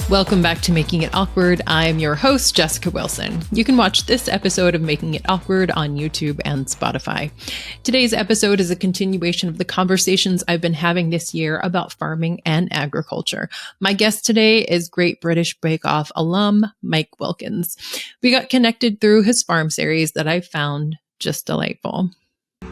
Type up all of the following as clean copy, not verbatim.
Welcome back to Making It Awkward. I'm your host, Jessica Wilson. You can watch this episode of Making It Awkward on YouTube and Spotify. Today's episode is a continuation of the conversations I've been having this year about farming and agriculture. My guest today is Great British Bake Off alum, Mike Wilkins. We got connected through his farm series that I found just delightful.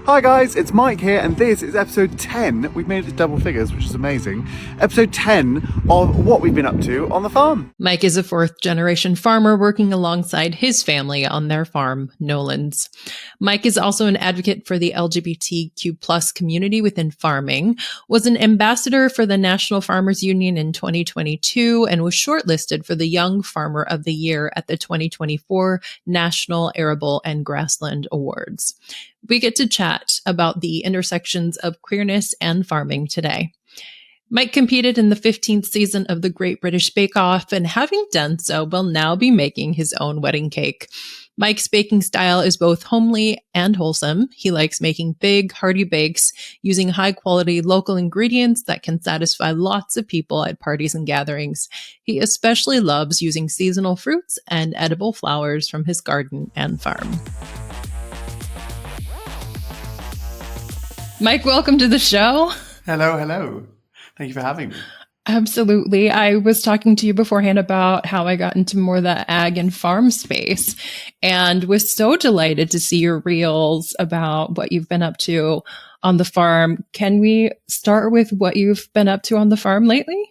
Hi guys, it's Mike here, and this is episode 10. We've made it to double figures, which is amazing. Episode 10 of what we've been up to on the farm. Mike is a fourth-generation farmer working alongside his family on their farm, Nolands. Mike is also an advocate for the LGBTQ plus community within farming, was an ambassador for the National Farmers Union in 2022, and was shortlisted for the Young Farmer of the Year at the 2024 National Arable and Grassland Awards. We get to chat about the intersections of queerness and farming today. Mike competed in the 15th season of the Great British Bake Off, and having done so, will now be making his own wedding cake. Mike's baking style is both homely and wholesome. He likes making big, hearty bakes using high-quality local ingredients that can satisfy lots of people at parties and gatherings. He especially loves using seasonal fruits and edible flowers from his garden and farm. Mike, welcome to the show. Hello. Thank you for having me. Absolutely. I was talking to you beforehand about how I got into more the ag and farm space and was so delighted to see your reels about what you've been up to on the farm. Can we start with what you've been up to on the farm lately?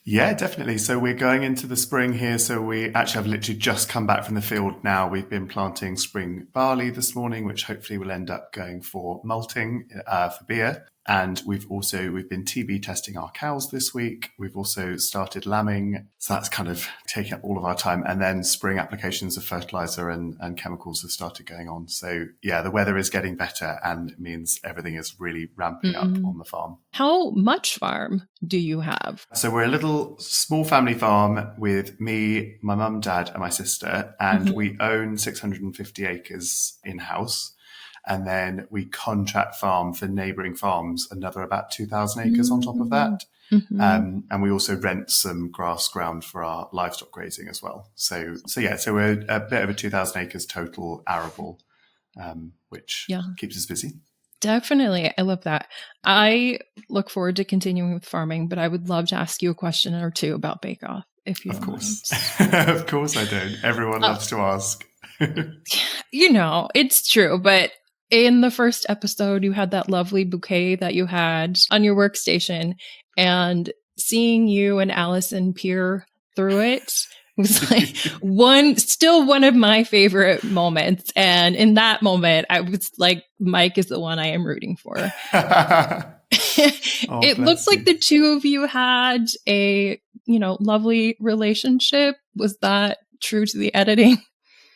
Yeah, definitely. So we're going into the spring here. So we actually have literally just come back from the field now. We've been planting spring barley this morning, which hopefully will end up going for malting for beer. And we've been TB testing our cows this week. We've also started lambing. So that's kind of taking up all of our time. And then spring applications of fertilizer and chemicals have started going on. So yeah, the weather is getting better and it means everything is really ramping up on the farm. How much farm do you have? So we're a little small family farm with me, my mum, dad and my sister. And we own 650 acres in-house. And then we contract farm for neighbouring farms, another about 2,000 acres on top of that. And we also rent some grass ground for our livestock grazing as well. So we're a bit over 2,000 acres total arable, which keeps us busy. Definitely. I love that. I look forward to continuing with farming, but I would love to ask you a question or two about Bake Off, if you Of course. Of course I don't. Everyone loves to ask. It's true, but in the first episode, you had that lovely bouquet that you had on your workstation, and seeing you and Alison peer through it was like one of my favorite moments. And in that moment, I was like, Mike is the one I am rooting for. It looks like the two of you had a, lovely relationship. Was that true to the editing?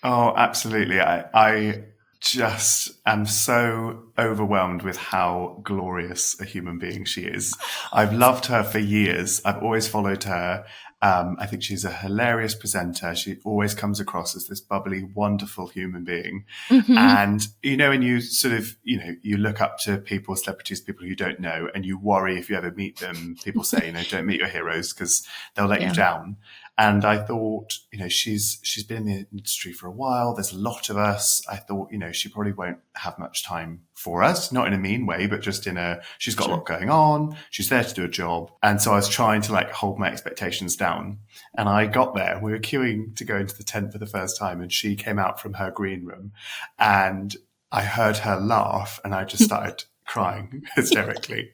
Oh, absolutely. I just am so overwhelmed with how glorious a human being she is. I've loved her for years. I've always followed her. I think she's a hilarious presenter. She always comes across as this bubbly, wonderful human being. And, and you sort of, you look up to people, celebrities, people you don't know, and you worry if you ever meet them. People say, don't meet your heroes because they'll let you down. And I thought, she's been in the industry for a while. There's a lot of us. I thought, she probably won't have much time for us, not in a mean way, but just she's got a lot going on. She's there to do a job. And so I was trying to hold my expectations down. And I got there. We were queuing to go into the tent for the first time. And she came out from her green room and I heard her laugh and I just started crying hysterically.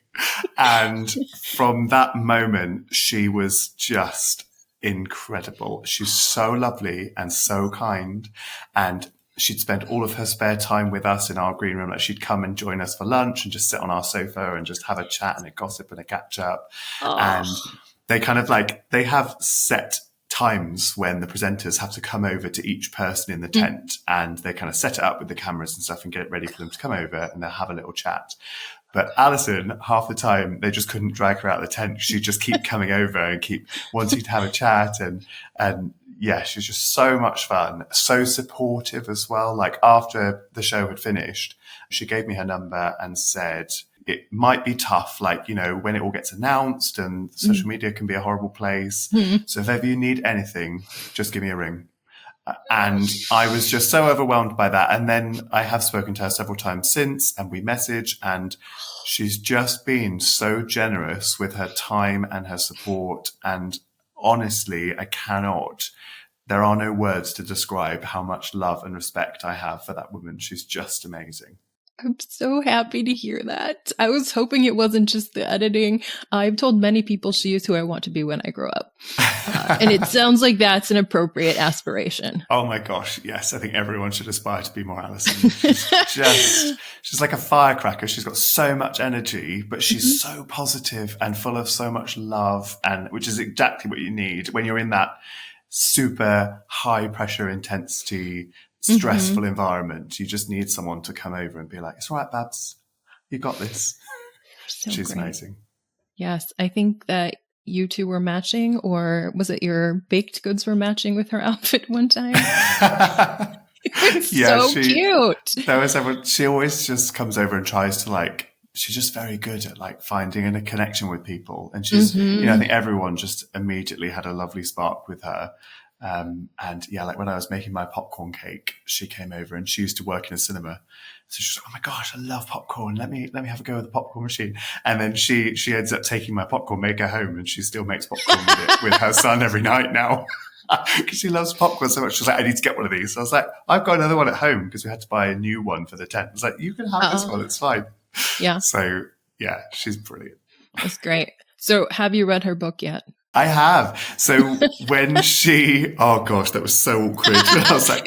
And from that moment, she was just incredible. She's so lovely and so kind, and she'd spend all of her spare time with us in our green room. Like she'd come and join us for lunch and just sit on our sofa and just have a chat and a gossip and a catch up. And they kind of they have set times when the presenters have to come over to each person in the tent and they kind of set it up with the cameras and stuff and get it ready for them to come over and they'll have a little chat. But Alison, half the time, they just couldn't drag her out of the tent. She'd just keep coming over and keep wanting to have a chat. And yeah, she was just so much fun, so supportive as well. After the show had finished, she gave me her number and said, it might be tough, like, you know, when it all gets announced, and social media can be a horrible place. So if ever you need anything, just give me a ring. And I was just so overwhelmed by that. And then I have spoken to her several times since, and we message, and she's just been so generous with her time and her support. And honestly, there are no words to describe how much love and respect I have for that woman. She's just amazing. I'm so happy to hear that. I was hoping it wasn't just the editing. I've told many people she is who I want to be when I grow up. And it sounds like that's an appropriate aspiration. Oh my gosh, yes. I think everyone should aspire to be more Alison. She's like a firecracker. She's got so much energy, but she's so positive and full of so much love, and which is exactly what you need when you're in that super high pressure intensity, stressful environment. You just need someone to come over and be like, it's all right, Babs, you got this. She's great. Amazing. Yes, I think that you two were matching, or was it your baked goods were matching with her outfit one time? It's so cute. There was she always just comes over and tries to, like, she's just very good at, like, finding a connection with people. And she's, you know, I think everyone just immediately had a lovely spark with her. And yeah, like when I was making my popcorn cake, she came over, and she used to work in a cinema. So she's like, oh my gosh, I love popcorn. Let me have a go with the popcorn machine. And then she ends up taking my popcorn maker home, and she still makes popcorn with it with her son every night now. Because she loves popcorn so much. She's like, I need to get one of these. So I was like, I've got another one at home, because we had to buy a new one for the tent. I was like, you can have this one. It's fine. Yeah. So yeah, she's brilliant. That's great. So have you read her book yet? I have. So when oh gosh, that was so awkward. I was like,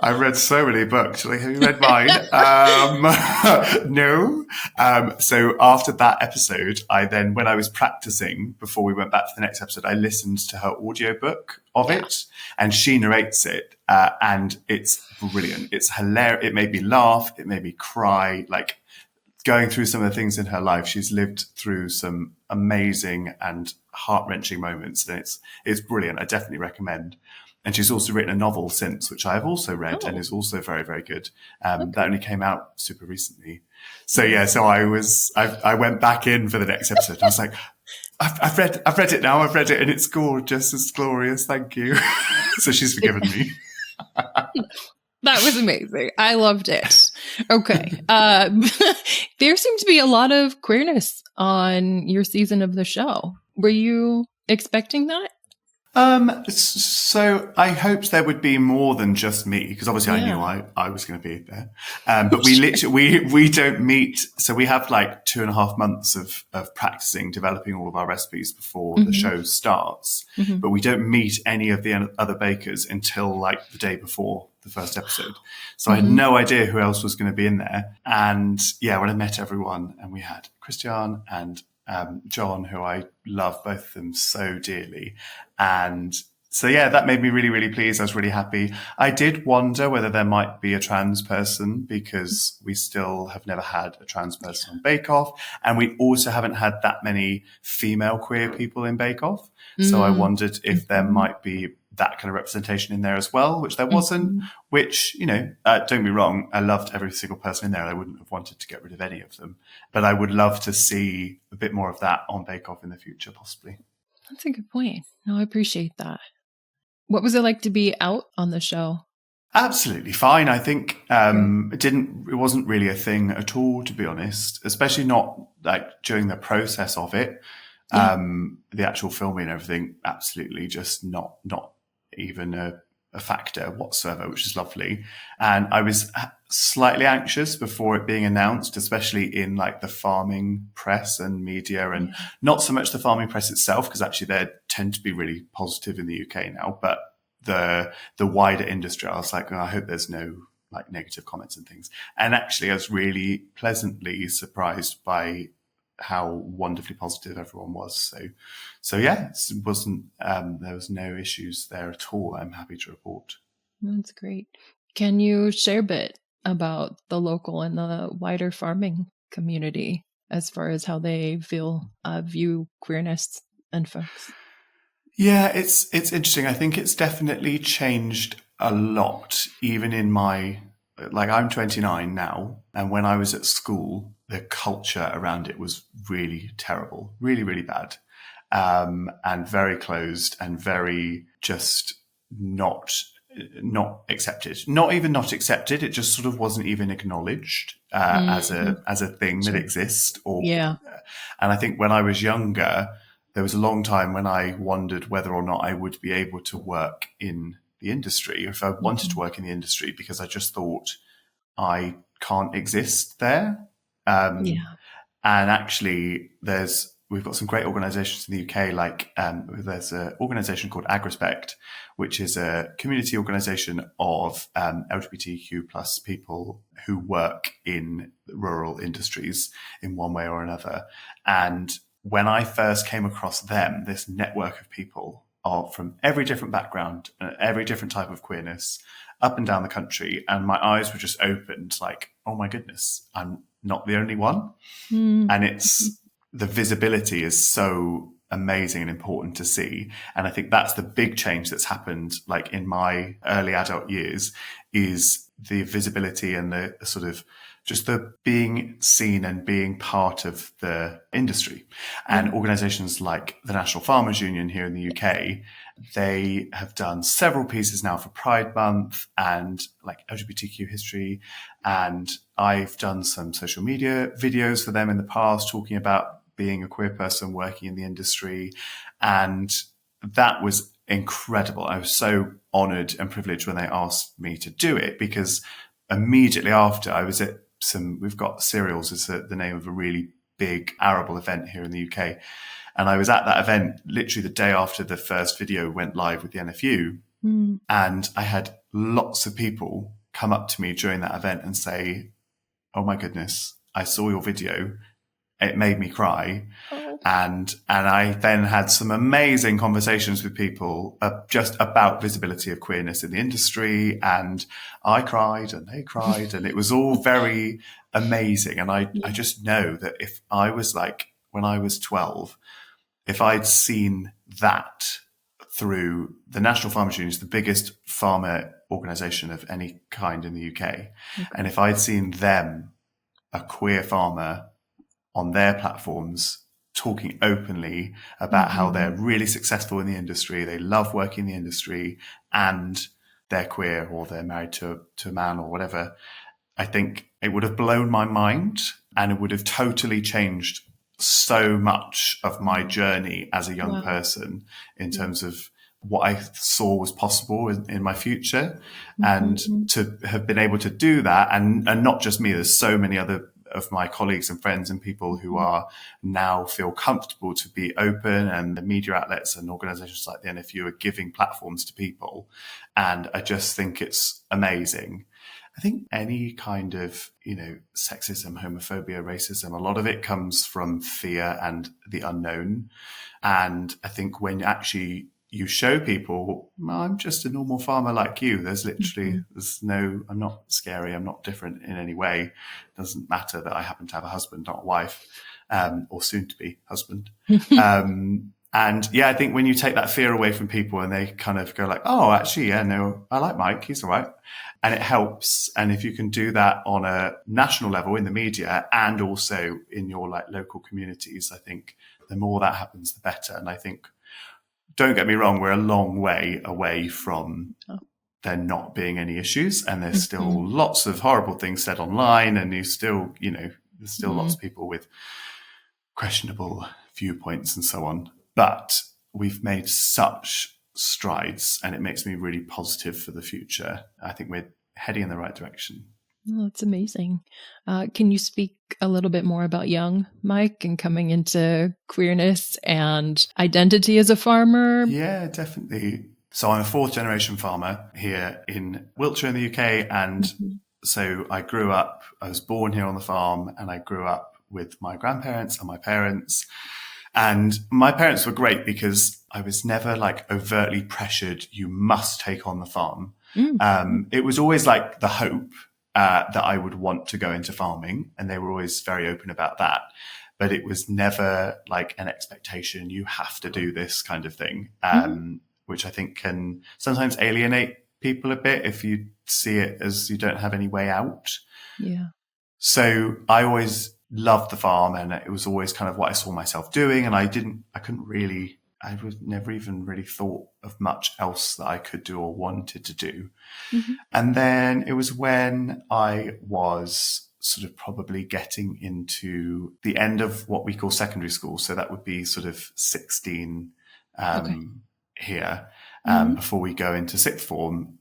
I read so many books. Like, have you read mine? No. So after that episode, when I was practicing before we went back to the next episode, I listened to her audiobook of it, and she narrates it. And it's brilliant. It's hilarious. It made me laugh. It made me cry. Like, going through some of the things in her life, she's lived through some amazing and heart-wrenching moments, and it's brilliant. I definitely recommend. And she's also written a novel since, which I've also read and is also very, very good. That only came out super recently. So yeah, I went back in for the next episode. I was like, I've read it now. I've read it, and it's gorgeous. It's glorious. Thank you. So she's forgiven me. That was amazing. I loved it. Okay. There seemed to be a lot of queerness on your season of the show. Were you expecting that? So I hoped there would be more than just me, because obviously I knew I was going to be there. But we don't meet. So we have like 2.5 months of practicing, developing all of our recipes before the show starts. But we don't meet any of the other bakers until like the day before the first episode. So I had no idea who else was going to be in there. And yeah, when I met everyone, and we had Christian and John, who I love both of them so dearly. And so, yeah, that made me really, really pleased. I was really happy. I did wonder whether there might be a trans person, because we still have never had a trans person on Bake Off. And we also haven't had that many female queer people in Bake Off. So I wondered if there might be that kind of representation in there as well, which there wasn't, which, you know, don't get me wrong, I loved every single person in there. I wouldn't have wanted to get rid of any of them, but I would love to see a bit more of that on Bake Off in the future, possibly. That's a good point. No, I appreciate that. What was it like to be out on the show? Absolutely fine. I think it wasn't really a thing at all, to be honest, especially not like during the process of it. The actual filming and everything, absolutely just not even a factor whatsoever, which is lovely. And I was slightly anxious before it being announced, especially in like the farming press and media, and not so much the farming press itself, because actually they tend to be really positive in the UK now, but the wider industry. I was like, I hope there's no like negative comments and things. And actually I was really pleasantly surprised by how wonderfully positive everyone was. So yeah, it wasn't, there was no issues there at all. I'm happy to report. That's great. Can you share a bit about the local and the wider farming community as far as how they view queerness and folks? Yeah, it's interesting. I think it's definitely changed a lot, even in my like I'm 29 now, and when I was at school, the culture around it was really terrible, really, really bad, and very closed and very just not accepted. Not even not accepted. It just sort of wasn't even acknowledged as a thing that exists. Yeah. And I think when I was younger, there was a long time when I wondered whether or not I would be able to work in the industry, or if I wanted to work in the industry, because I just thought I can't exist there. And actually, we've got some great organisations in the UK. Like there's an organisation called AgRespect, which is a community organisation of LGBTQ plus people who work in rural industries in one way or another. And when I first came across them, this network of people are from every different background, every different type of queerness, up and down the country, and my eyes were just opened, like, oh my goodness, I'm not the only one. And the visibility is so amazing and important to see. And I think that's the big change that's happened, like in my early adult years, is the visibility and the sort of just the being seen and being part of the industry. And organisations like the National Farmers Union here in the UK, they have done several pieces now for Pride Month and like LGBTQ history. And I've done some social media videos for them in the past talking about being a queer person working in the industry. And that was incredible. I was so honoured and privileged when they asked me to do it, because immediately after I was at we've got Cereals is the name of a really big arable event here in the UK. And I was at that event literally the day after the first video went live with the NFU. And I had lots of people come up to me during that event and say, oh my goodness, I saw your video. It made me cry. And I then had some amazing conversations with people just about visibility of queerness in the industry. And I cried and they cried, and it was all very amazing. And I just know that if I was like, when I was 12, if I'd seen that through the National Farmers Union, is the biggest farmer organisation of any kind in the UK. And if I'd seen them, a queer farmer, on their platforms talking openly about how they're really successful in the industry, they love working in the industry, and they're queer or they're married to a man or whatever, I think it would have blown my mind, and it would have totally changed so much of my journey as a young person in terms of what I saw was possible in my future. And to have been able to do that, and not just me, there's so many other of my colleagues and friends and people who are now feel comfortable to be open, and the media outlets and organizations like the NFU are giving platforms to people. And I just think it's amazing. I think any kind of, sexism, homophobia, racism, a lot of it comes from fear and the unknown. And I think when actually you show people, I'm just a normal farmer like you. There's literally, I'm not scary. I'm not different in any way. It doesn't matter that I happen to have a husband, not a wife, or soon to be husband. And yeah, I think when you take that fear away from people and they kind of go like, oh, actually, yeah, no, I like Mike. He's all right. And it helps. And if you can do that on a national level in the media and also in your like local communities, I think the more that happens, the better. And I think, don't get me wrong, we're a long way away from there not being any issues. And there's still lots of horrible things said online. And there's still lots of people with questionable viewpoints and so on. But we've made such strides, and it makes me really positive for the future. I think we're heading in the right direction. Oh, that's amazing. Can you speak a little bit more about young Mike and coming into queerness and identity as a farmer? Yeah, definitely. So I'm a fourth generation farmer here in Wiltshire in the UK. And so I was born here on the farm, and I grew up with my grandparents and my parents. And my parents were great because I was never like overtly pressured, you must take on the farm. It was always like the hope that I would want to go into farming, and they were always very open about that. But it was never like an expectation, you have to do this kind of thing, which I think can sometimes alienate people a bit if you see it as you don't have any way out. Yeah. So I always loved the farm, and it was always kind of what I saw myself doing. And I was never even really thought of much else that I could do or wanted to do. Mm-hmm. And then it was when I was sort of probably getting into the end of what we call secondary school. So that would be sort of 16 here, before we go into sixth form,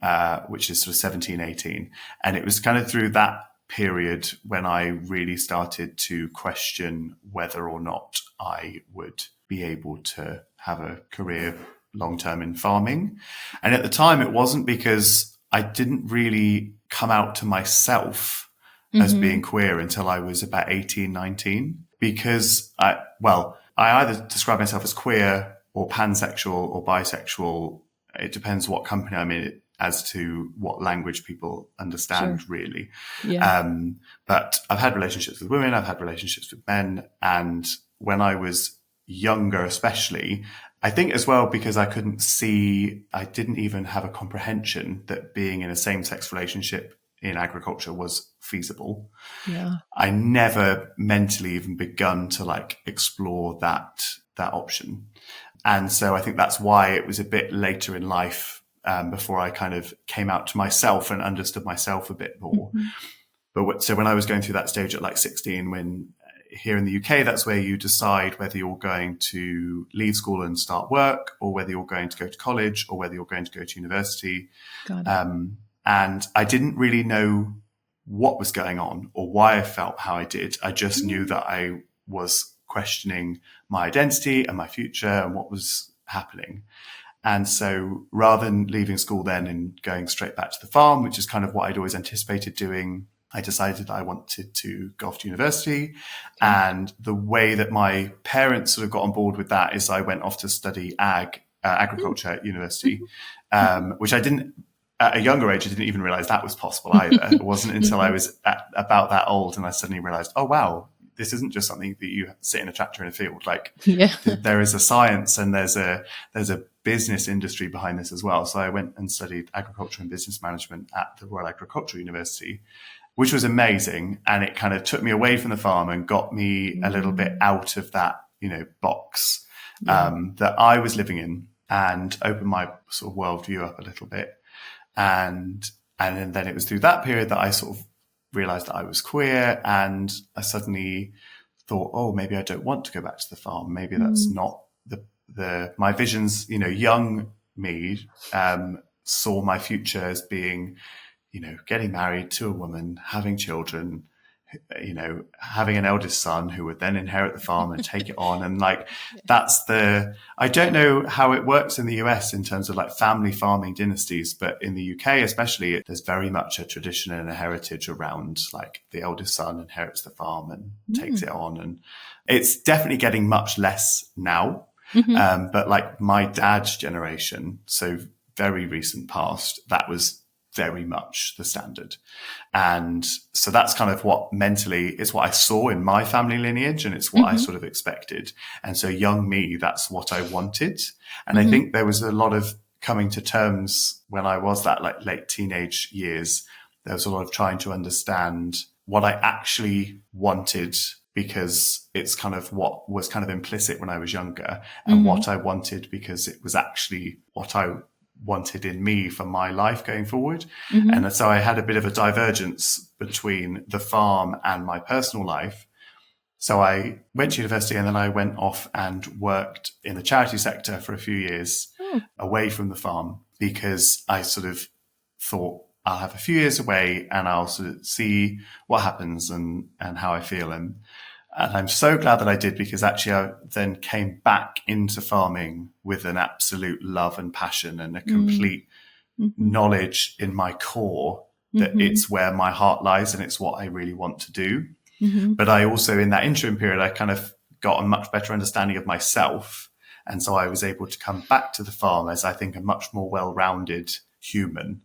which is sort of 17, 18. And it was kind of through that period when I really started to question whether or not I would be able to have a career long-term in farming. And at the time, it wasn't because I didn't really come out to myself as being queer until I was about 18, 19, because I either describe myself as queer or pansexual or bisexual. It depends what company I'm in as to what language people understand, really. Yeah. But I've had relationships with women, I've had relationships with men. And when I was younger, especially, I think as well, because I didn't even have a comprehension that being in a same-sex relationship in agriculture was feasible. Yeah. I never mentally even begun to explore that option. And so I think that's why it was a bit later in life, before I kind of came out to myself and understood myself a bit more. But so when I was going through that stage at 16, when here in the UK, that's where you decide whether you're going to leave school and start work, or whether you're going to go to college, or whether you're going to go to university. Got it. And I didn't really know what was going on or why I felt how I did. I just knew that I was questioning my identity and my future and what was happening. And so rather than leaving school then and going straight back to the farm, which is kind of what I'd always anticipated doing, I decided that I wanted to go off to university. And the way that my parents sort of got on board with that is I went off to study agriculture at university, which I didn't, at a younger age, I didn't even realize that was possible either. It wasn't until I was about that old and I suddenly realized, oh, wow, this isn't just something that you sit in a tractor in a field. There is a science and there's a business industry behind this as well. So I went and studied agriculture and business management at the Royal Agricultural University, which was amazing. And it kind of took me away from the farm and got me a little bit out of that, box that I was living in, and opened my sort of worldview up a little bit. And then it was through that period that I sort of realized that I was queer, and I suddenly thought, oh, maybe I don't want to go back to the farm. Maybe that's not my visions. Young me saw my future as being, getting married to a woman, having children, having an eldest son who would then inherit the farm and take it on. And I don't know how it works in the US in terms of family farming dynasties, but in the UK especially, there's very much a tradition and a heritage around the eldest son inherits the farm and takes it on. And it's definitely getting much less now. But my dad's generation, so very recent past, that was very much the standard. And so that's kind of what mentally is what I saw in my family lineage, and it's what I sort of expected. And so young me, that's what I wanted. And I think there was a lot of coming to terms when I was that late teenage years. There was a lot of trying to understand what I actually wanted, because it's kind of what was kind of implicit when I was younger, and what I wanted because it was actually what I wanted in me for my life going forward. And so I had a bit of a divergence between the farm and my personal life. So I went to university, and then I went off and worked in the charity sector for a few years away from the farm, because I sort of thought I'll have a few years away and I'll sort of see what happens and how I feel. And I'm so glad that I did, because actually I then came back into farming with an absolute love and passion and a complete knowledge in my core that it's where my heart lies and it's what I really want to do. But I also, in that interim period, I kind of got a much better understanding of myself. And so I was able to come back to the farm as, I think, a much more well-rounded human.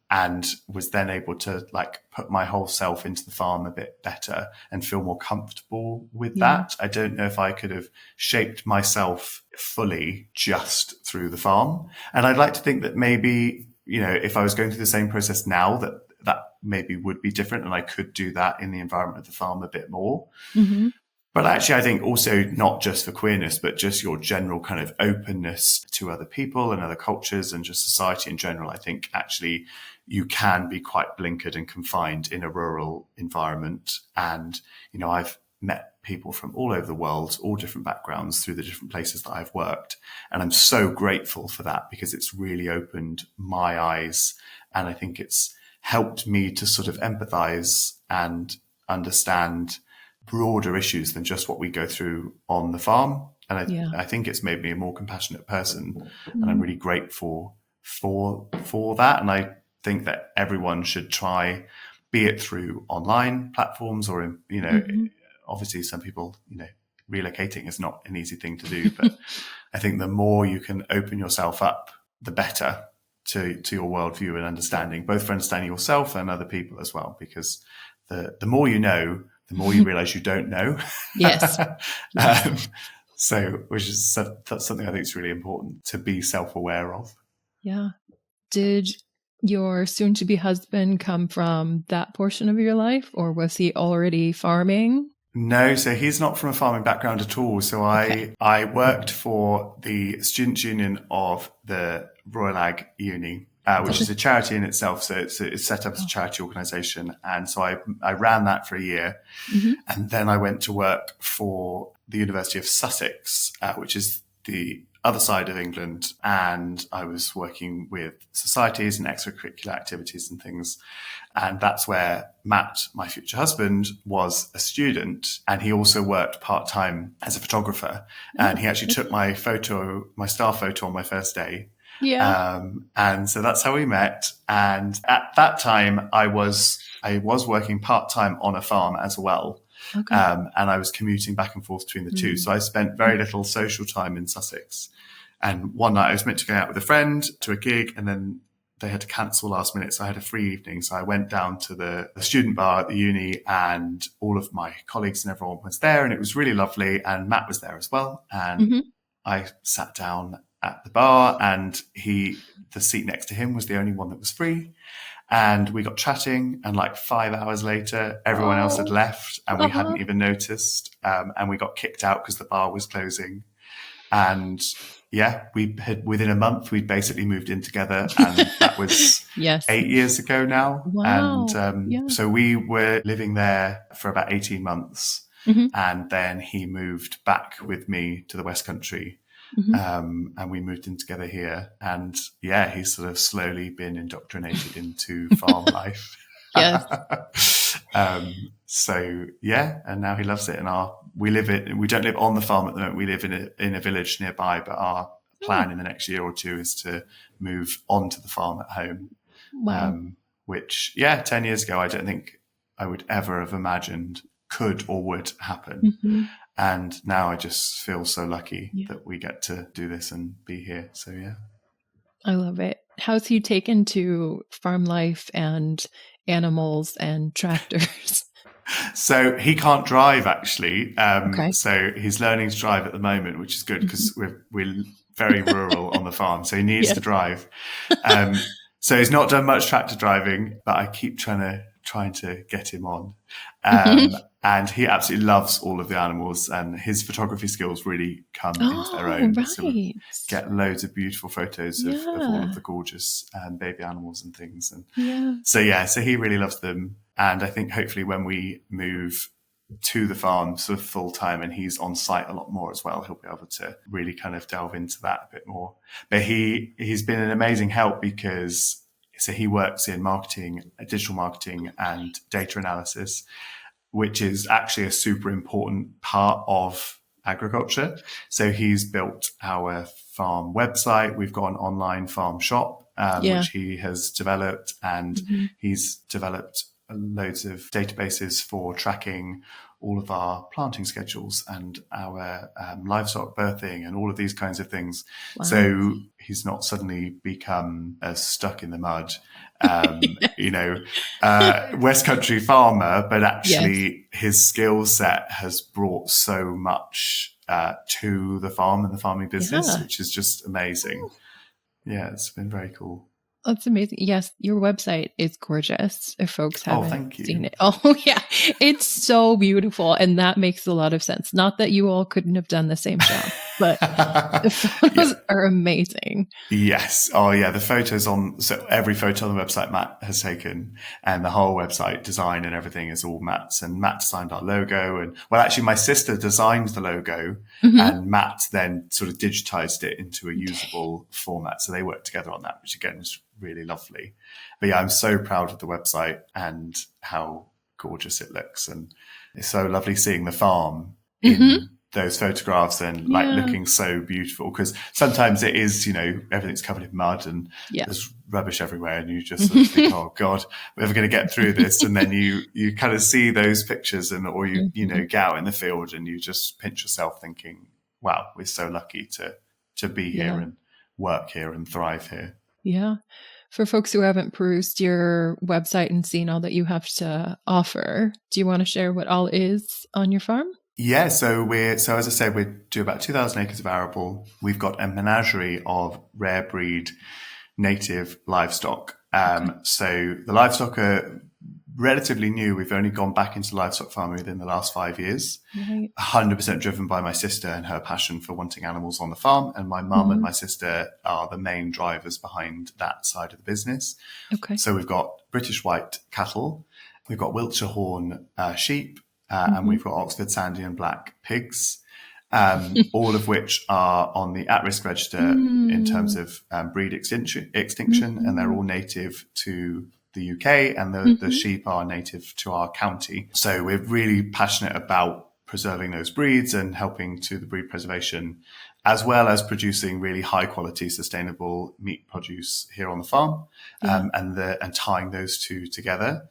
And was then able to put my whole self into the farm a bit better and feel more comfortable with that. I don't know if I could have shaped myself fully just through the farm. And I'd like to think that maybe if I was going through the same process now, that maybe would be different, and I could do that in the environment of the farm a bit more. Mm-hmm. But actually, I think also not just for queerness, but just your general kind of openness to other people and other cultures and just society in general. I think actually you can be quite blinkered and confined in a rural environment. And, I've met people from all over the world, all different backgrounds through the different places that I've worked. And I'm so grateful for that because it's really opened my eyes. And I think it's helped me to sort of empathize and understand broader issues than just what we go through on the farm. And I think it's made me a more compassionate person. And I'm really grateful for that. And I think that everyone should try, be it through online platforms or, obviously some people, relocating is not an easy thing to do, but I think the more you can open yourself up, the better to your worldview and understanding, both for understanding yourself and other people as well, because the more you know, the more you realize you don't know. Yes. That's something I think is really important to be self-aware of. Yeah. Did your soon-to-be husband come from that portion of your life, or was he already farming? No, so he's not from a farming background at all. So I worked for the Students' Union of the Royal Ag Uni, which is a charity in itself. So it's set up as a charity organisation. And so I ran that for a year. Mm-hmm. And then I went to work for the University of Sussex, which is the other side of England. And I was working with societies and extracurricular activities and things. And that's where Matt, my future husband, was a student. And he also worked part-time as a photographer. And he actually took my staff photo on my first day. Yeah. And so that's how we met. And at that time, I was working part-time on a farm as well. Okay. And I was commuting back and forth between the two. So I spent very little social time in Sussex. And one night I was meant to go out with a friend to a gig, and then they had to cancel last minute. So I had a free evening. So I went down to the student bar at the uni, and all of my colleagues and everyone was there, and it was really lovely. And Matt was there as well. And I sat down at the bar, and the seat next to him was the only one that was free. And we got chatting, and like 5 hours later, everyone else had left, and we hadn't even noticed. And we got kicked out because the bar was closing. And we had, within a month, we'd basically moved in together, and that was 8 years ago now. Wow. And so we were living there for about 18 months. And then he moved back with me to the West Country. And we moved in together here, and he's sort of slowly been indoctrinated into farm life. Yes. And now he loves it. And we don't live on the farm at the moment. We live in a village nearby, but our plan in the next year or two is to move onto the farm at home. Wow. Which 10 years ago, I don't think I would ever have imagined could or would happen. And now I just feel so lucky that we get to do this and be here. So, I love it. How's he taken to farm life and animals and tractors? So he can't drive, actually. So he's learning to drive at the moment, which is good because we're very rural on the farm. So he needs to drive. So he's not done much tractor driving, but I keep trying to get him on. And he absolutely loves all of the animals, and his photography skills really come into their own. Right. So we get loads of beautiful photos of all of the gorgeous baby animals and things. And so he really loves them. And I think hopefully when we move to the farm sort of full time and he's on site a lot more as well, he'll be able to really kind of delve into that a bit more. But he's been an amazing help because he works in marketing, digital marketing and data analysis, which is actually a super important part of agriculture. So he's built our farm website. We've got an online farm shop, which he has developed, and he's developed loads of databases for tracking all of our planting schedules and our livestock birthing and all of these kinds of things. Wow. So he's not suddenly become stuck in the mud, West Country farmer, but actually his skill set has brought so much to the farm and the farming business, which is just amazing. Yeah, it's been very cool. That's amazing. Yes, your website is gorgeous if folks Oh, haven't thank you. seen it. Oh, yeah. It's so beautiful. And that makes a lot of sense. Not that you all couldn't have done the same job, but the photos are amazing. Yes. Oh, yeah. The photos so every photo on the website Matt has taken, and the whole website design and everything is all Matt's. And Matt designed our logo. And well, actually, my sister designed the logo, and Matt then sort of digitized it into a usable format. So they worked together on that, which again was really lovely. But yeah, I'm so proud of the website and how gorgeous it looks. And it's so lovely seeing the farm in those photographs and like looking so beautiful, because sometimes it is, everything's covered in mud and there's rubbish everywhere, and you just sort of think, oh God, we're never going to get through this. And then you kind of see those pictures or you get out in the field and you just pinch yourself thinking, wow, we're so lucky to be here and work here and thrive here. Yeah. For folks who haven't perused your website and seen all that you have to offer, do you want to share what all is on your farm? Yeah, so as I said, we do about 2,000 acres of arable. We've got a menagerie of rare breed native livestock. So the livestock are relatively new. We've only gone back into livestock farming within the last 5 years. Right. 100% driven by my sister and her passion for wanting animals on the farm. And my mum and my sister are the main drivers behind that side of the business. Okay. So we've got British white cattle. We've got Wiltshire horn sheep. And we've got Oxford Sandy and Black pigs, all of which are on the at-risk register in terms of breed extinction, and they're all native to the UK, and the sheep are native to our county. So we're really passionate about preserving those breeds and helping to the breed preservation, as well as producing really high quality, sustainable meat produce here on the farm, and tying those two together.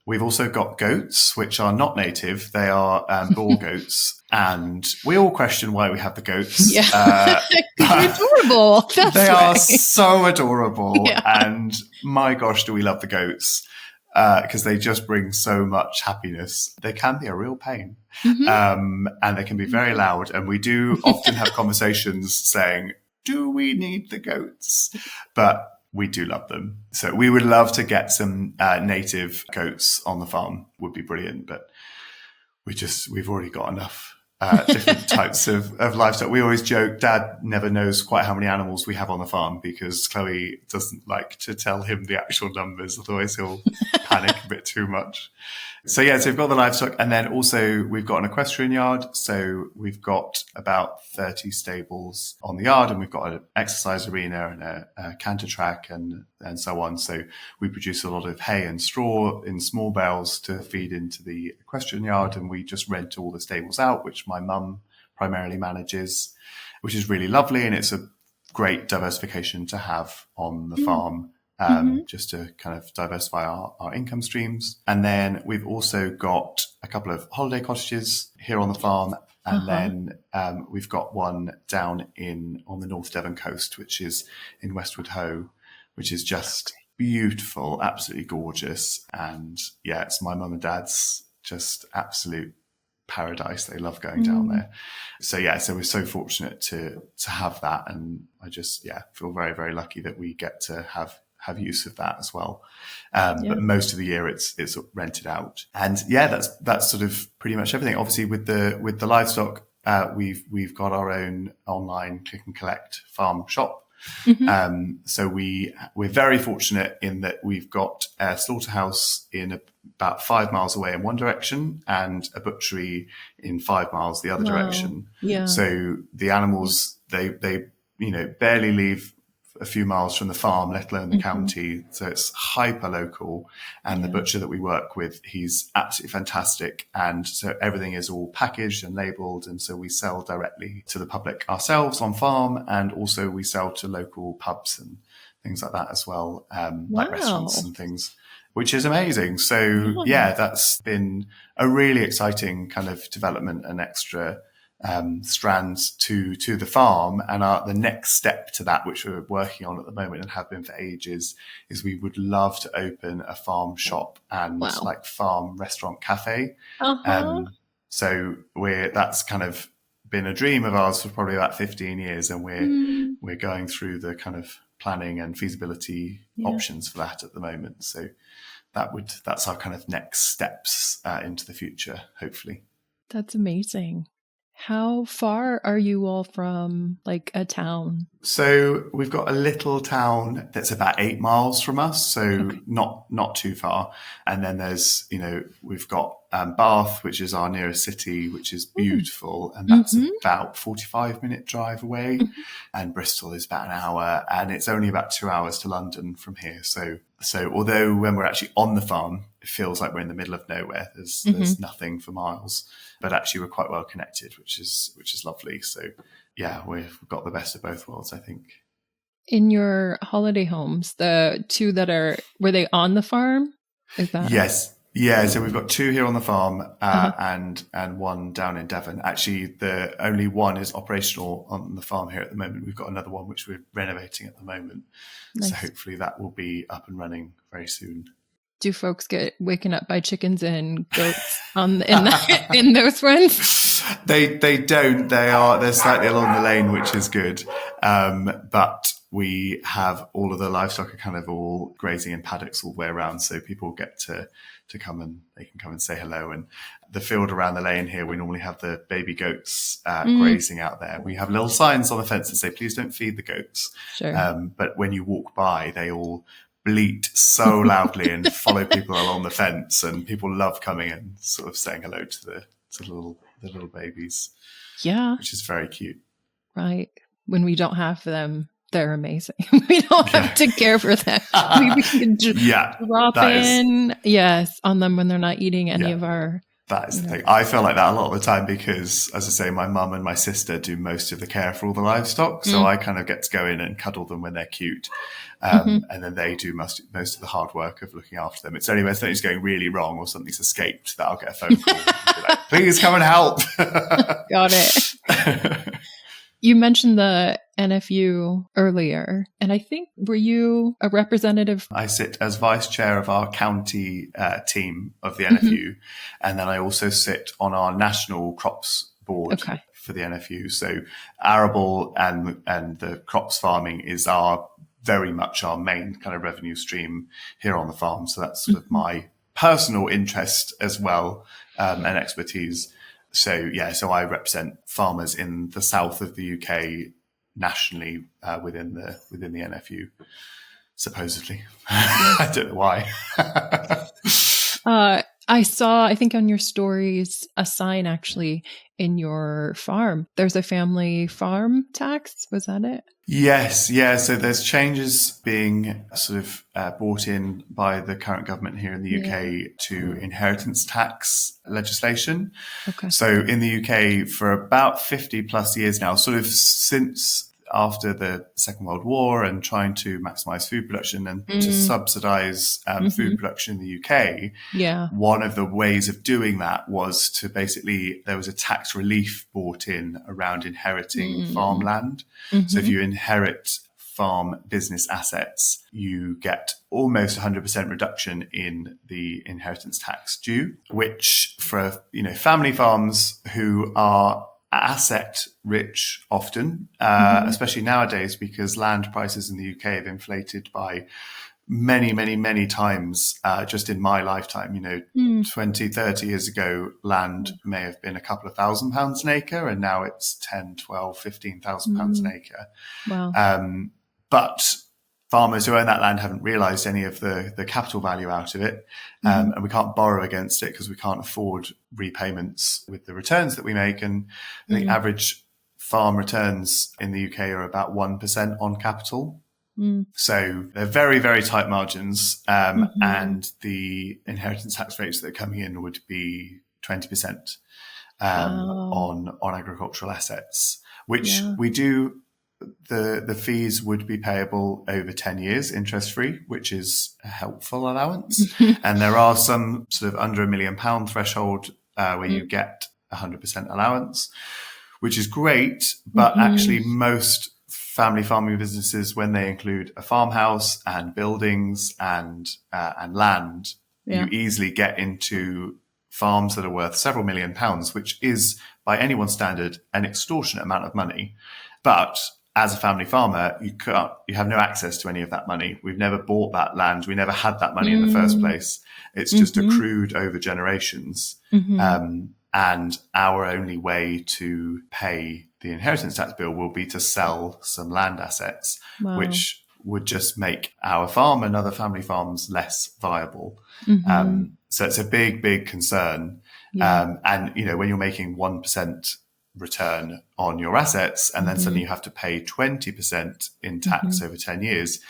We've also got goats, which are not native. They are Boer goats. And we all question why we have the goats. Yeah. They're adorable. They are so adorable. Yeah. And my gosh, do we love the goats, because they just bring so much happiness. They can be a real pain. And they can be very loud. And we do often have conversations saying, do we need the goats? But we do love them. So we would love to get some native goats on the farm. Would be brilliant. But we've already got enough different types of livestock. We always joke, Dad never knows quite how many animals we have on the farm, because Chloe doesn't like to tell him the actual numbers. Otherwise he'll panic a bit too much. So we've got the livestock, and then also we've got an equestrian yard. So we've got about 30 stables on the yard, and we've got an exercise arena and a canter track and so on. So we produce a lot of hay and straw in small bales to feed into the equestrian yard, and we just rent all the stables out, which my mum primarily manages, which is really lovely. And it's a great diversification to have on the farm. Just to kind of diversify our income streams. And then we've also got a couple of holiday cottages here on the farm. And then we've got one down on the North Devon coast, which is in Westwood Ho, which is just beautiful, absolutely gorgeous. And it's my mum and dad's just absolute paradise. They love going down there. So we're so fortunate to have that. And I just feel very, very lucky that we get to have use of that as well. But most of the year it's rented out. And that's sort of pretty much everything. Obviously with the livestock, we've got our own online click and collect farm shop. So we're very fortunate in that we've got a slaughterhouse in about 5 miles away in one direction and a butchery in 5 miles the other direction. So the animals, they barely leave a few miles from the farm, let alone the county. So it's hyper local. And the butcher that we work with, he's absolutely fantastic. And so everything is all packaged and labeled. And so we sell directly to the public ourselves on farm. And also we sell to local pubs and things like that as well, like restaurants and things, which is amazing. So that's been a really exciting kind of development and extra strands to the farm. And the next step to that, which we're working on at the moment and have been for ages, is we would love to open a farm shop and like farm restaurant cafe. So that's kind of been a dream of ours for probably about 15 years, and we're going through the kind of planning and feasibility options for that at the moment. So that's our kind of next steps into the future, hopefully. That's amazing. How far are you all from like a town? So we've got a little town that's about 8 miles from us, so not too far. And then there's, we've got Bath, which is our nearest city, which is beautiful, and that's about 45-minute drive away. And Bristol is about an hour, and it's only about 2 hours to London from here. So although when we're actually on the farm, it feels like we're in the middle of nowhere. There's nothing for miles, but actually we're quite well connected, which is lovely. So yeah, we've got the best of both worlds, I think. In your holiday homes, the two were they on the farm? Is that? Yes. Yeah, so we've got 2 here on the farm and one down in Devon. Actually, the only one is operational on the farm here at the moment. We've got another one which we're renovating at the moment. Nice. So hopefully that will be up and running very soon. Do folks get waken up by chickens and goats in those ones? They don't. They're slightly along the lane, which is good. But we have all of the livestock are kind of all grazing in paddocks all the way around, so people get to come and they can come and say hello. And the field around the lane here, we normally have the baby goats grazing out there. We have little signs on the fence that say, "Please don't feed the goats." Sure. But when you walk by, they all bleat so loudly and follow people along the fence, and people love coming and sort of saying hello to the little babies. Yeah, which is very cute. Right. When we don't have them, they're amazing. We don't have to care for them. We can drop in, on them when they're not eating any of our. That is the thing. I feel like that a lot of the time because, as I say, my mum and my sister do most of the care for all the livestock. So I kind of get to go in and cuddle them when they're cute. And then they do most of the hard work of looking after them. It's only when something's going really wrong or something's escaped that I'll get a phone call and be like, "Please come and help." Got it. You mentioned the NFU earlier, and I think, were you a representative? I sit as vice chair of our county team of the NFU, and then I also sit on our national crops board for the NFU. So arable and the crops farming is very much our main kind of revenue stream here on the farm. So that's sort of my personal interest as well, and expertise. So I represent farmers in the south of the UK nationally within the NFU, supposedly. I don't know why. I saw, I think on your stories, a sign actually in your farm. There's a family farm tax. Was that it? Yes. Yeah. So there's changes being sort of brought in by the current government here in the UK to inheritance tax legislation. Okay. So in the UK for about 50 plus years now, sort of since after the Second World War and trying to maximize food production and to subsidize food production in the UK, one of the ways of doing that was to basically, there was a tax relief brought in around inheriting farmland. So if you inherit farm business assets, you get almost 100% reduction in the inheritance tax due, which for, family farms who are asset rich often, especially nowadays, because land prices in the UK have inflated by many, many, many times just in my lifetime. 20, 30 years ago, land may have been a couple of £1,000s an acre, and now it's 10, 12, 15,000 pounds an acre. Wow. But farmers who own that land haven't realised any of the capital value out of it. And we can't borrow against it because we can't afford repayments with the returns that we make. And I think average farm returns in the UK are about 1% on capital. So they're very, very tight margins. And the inheritance tax rates that are coming in would be 20% on agricultural assets, which we do. The fees would be payable over 10 years, interest-free, which is a helpful allowance. And there are some sort of under £1 million threshold where you get 100% allowance, which is great. But actually most family farming businesses, when they include a farmhouse and buildings and land, you easily get into farms that are worth several £1 million, which is, by anyone's standard, an extortionate amount of money. But as a family farmer, you have no access to any of that money. We've never bought that land. We never had that money in the first place. It's just accrued over generations. And our only way to pay the inheritance tax bill will be to sell some land assets, which would just make our farm and other family farms less viable. So it's a big, big concern. And, when you're making 1% return on your assets and then suddenly you have to pay 20% in tax over 10 years,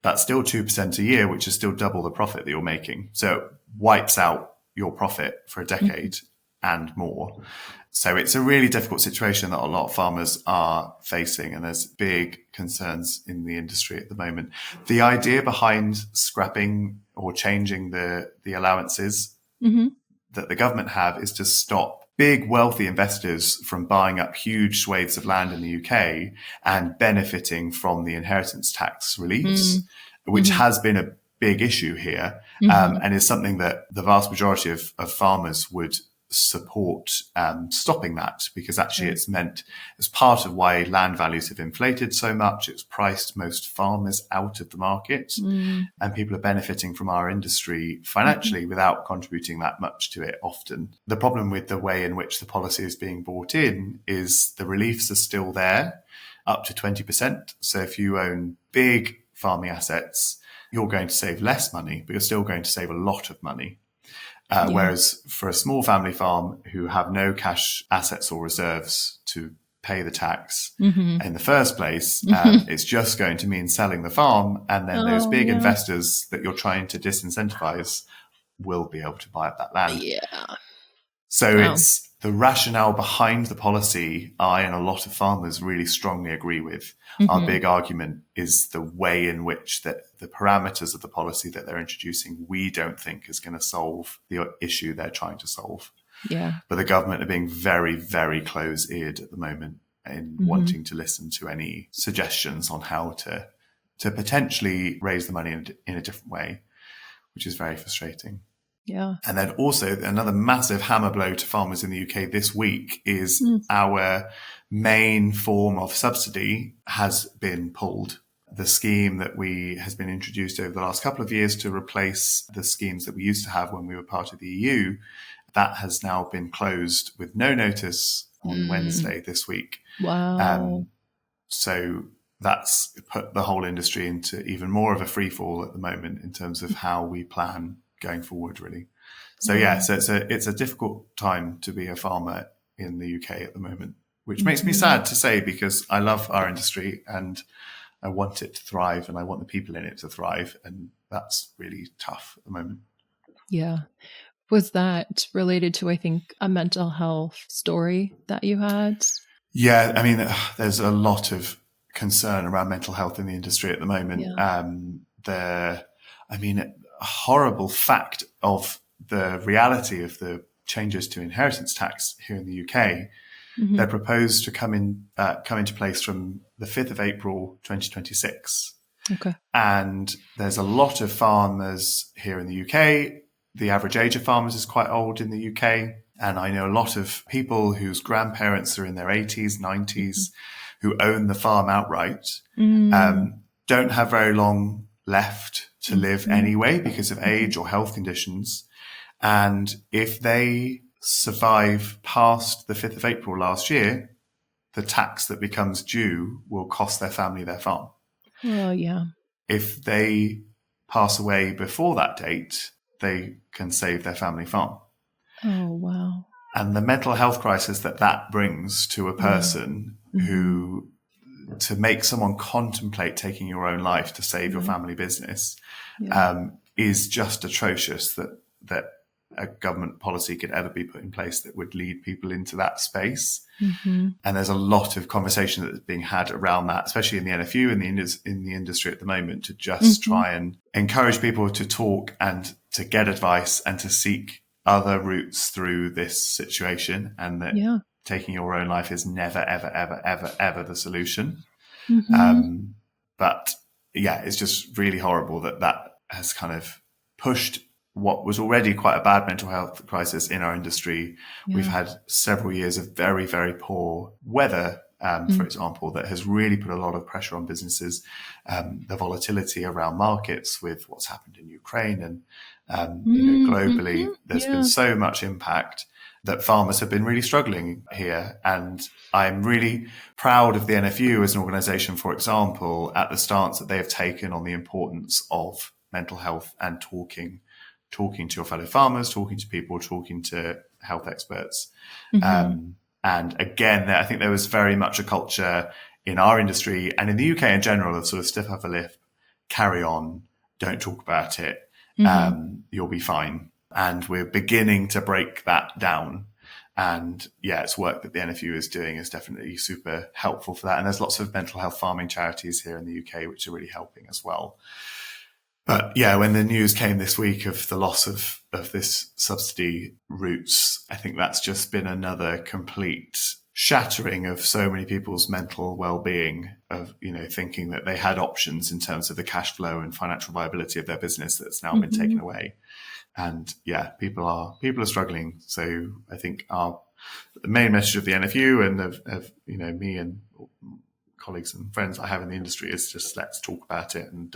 that's still 2% a year, which is still double the profit that you're making. So it wipes out your profit for a decade and more. So it's a really difficult situation that a lot of farmers are facing, and there's big concerns in the industry at the moment. The idea behind scrapping or changing the allowances that the government have is to stop big wealthy investors from buying up huge swathes of land in the UK and benefiting from the inheritance tax reliefs, which has been a big issue here, and is something that the vast majority of farmers would support stopping that, because actually it's meant as part of why land values have inflated so much. It's priced most farmers out of the market, and people are benefiting from our industry financially without contributing that much to it often. The problem with the way in which the policy is being brought in is the reliefs are still there up to 20%. So if you own big farming assets, you're going to save less money, but you're still going to save a lot of money. Whereas for a small family farm who have no cash assets or reserves to pay the tax in the first place, it's just going to mean selling the farm. And then those big investors that you're trying to disincentivize will be able to buy up that land. So it's the rationale behind the policy I and a lot of farmers really strongly agree with. Our big argument is the way in which the parameters of the policy that they're introducing, we don't think is going to solve the issue they're trying to solve. But the government are being very, very close-eared at the moment in wanting to listen to any suggestions on how to potentially raise the money in a different way, which is very frustrating. And then also another massive hammer blow to farmers in the UK this week is our main form of subsidy has been pulled. The scheme that has been introduced over the last couple of years to replace the schemes that we used to have when we were part of the EU, that has now been closed with no notice on Wednesday this week. So that's put the whole industry into even more of a free fall at the moment in terms of how we plan going forward, really. So so it's a difficult time to be a farmer in the UK at the moment, which makes me sad to say, because I love our industry and I want it to thrive and I want the people in it to thrive, and that's really tough at the moment. Was that related to, I think, a mental health story that you had? I mean, there's a lot of concern around mental health in the industry at the moment. A horrible fact of the reality of the changes to inheritance tax here in the UK, they're proposed to come into place from the 5th of April 2026. And there's a lot of farmers here in the UK. The average age of farmers is quite old in the UK. And I know a lot of people whose grandparents are in their 80s, 90s, who own the farm outright, don't have very long left to live anyway because of age or health conditions. And if they survive past the 5th of April last year, the tax that becomes due will cost their family their farm. If they pass away before that date, they can save their family farm. And the mental health crisis that brings to a person who, to make someone contemplate taking your own life to save your family business, is just atrocious that a government policy could ever be put in place that would lead people into that space. And there's a lot of conversation that's being had around that, especially in the NFU, in the industry at the moment, to just try and encourage people to talk and to get advice and to seek other routes through this situation, and that taking your own life is never, ever, ever, ever, ever the solution. But it's just really horrible that has kind of pushed what was already quite a bad mental health crisis in our industry. We've had several years of very, very poor weather for example, that has really put a lot of pressure on businesses. The volatility around markets with what's happened in Ukraine and globally, there's been so much impact that farmers have been really struggling here. And I'm really proud of the NFU as an organisation, for example, at the stance that they have taken on the importance of mental health and talking to your fellow farmers, talking to people, talking to health experts. And again, I think there was very much a culture in our industry and in the UK in general of sort of stiff upper lip, carry on, don't talk about it, you'll be fine. And we're beginning to break that down. And yeah, it's work that the NFU is doing is definitely super helpful for that. And there's lots of mental health farming charities here in the UK, which are really helping as well. But yeah, when the news came this week of the loss of this subsidy routes, I think that's just been another complete shattering of so many people's mental well-being of, thinking that they had options in terms of the cash flow and financial viability of their business that's now been taken away. And yeah, people are struggling. So I think the main message of the NFU and of me and colleagues and friends I have in the industry is just let's talk about it and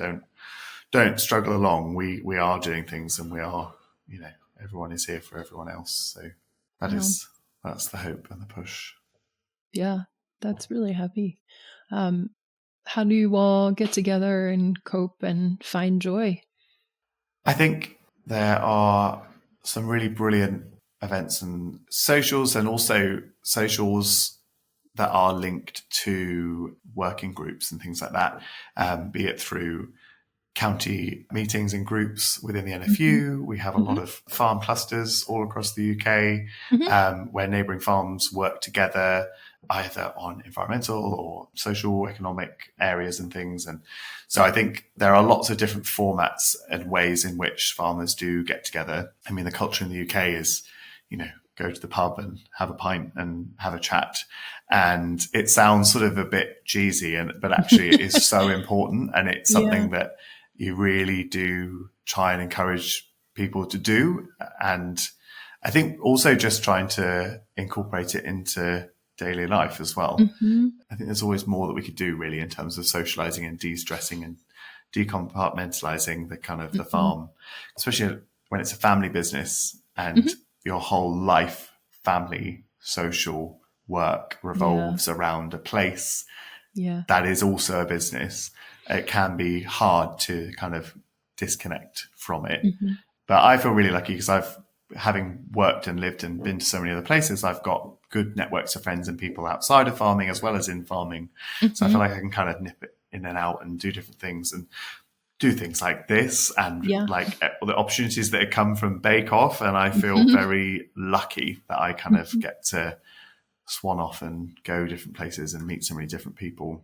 don't struggle along. We are doing things and we are, everyone is here for everyone else. So that's the hope and the push. Yeah, that's really heavy. How do you all get together and cope and find joy? I think there are some really brilliant events and socials, and also socials that are linked to working groups and things like that, be it through county meetings and groups within the NFU. We have a lot of farm clusters all across the UK, where neighbouring farms work together, either on environmental or social, economic areas and things. And so I think there are lots of different formats and ways in which farmers do get together. I mean, the culture in the UK is, go to the pub and have a pint and have a chat. And it sounds sort of a bit cheesy, but actually it is so important. And it's something that you really do try and encourage people to do. And I think also just trying to incorporate it into daily life as well. I think there's always more that we could do really in terms of socializing and de-stressing and decompartmentalizing the kind of the farm, especially when it's a family business and your whole life, family, social work revolves around a place that is also a business. It can be hard to kind of disconnect from it. But I feel really lucky because having worked and lived and been to so many other places, I've got good networks of friends and people outside of farming as well as in farming. So I feel like I can kind of nip it in and out and do different things and do things like this and like the opportunities that come from Bake Off. And I feel very lucky that I kind of get to swan off and go different places and meet so many different people.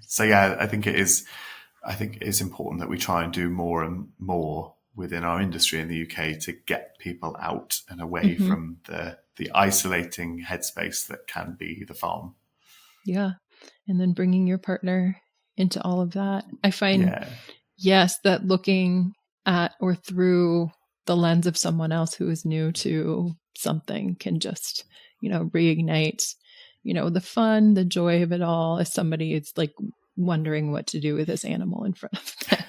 So yeah, I think it's important that we try and do more and more within our industry in the UK to get people out and away from the isolating headspace that can be the farm. Yeah. And then bringing your partner into all of that. I find, that looking at or through the lens of someone else who is new to something can just, reignite, the fun, the joy of it all as somebody is like wondering what to do with this animal in front of them.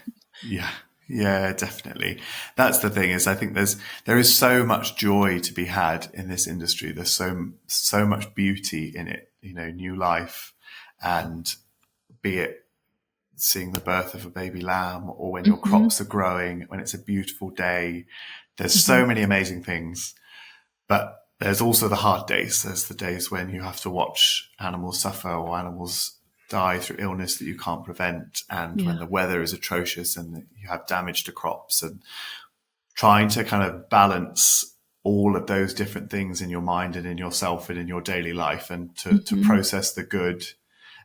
Yeah, definitely. That's the thing is I think there is so much joy to be had in this industry. There's so much beauty in it, new life, and be it seeing the birth of a baby lamb or when your crops are growing, when it's a beautiful day. There's so many amazing things, but there's also the hard days. There's the days when you have to watch animals suffer or animals die through illness that you can't prevent, and when the weather is atrocious and you have damage to crops, and trying to kind of balance all of those different things in your mind and in yourself and in your daily life, and to process the good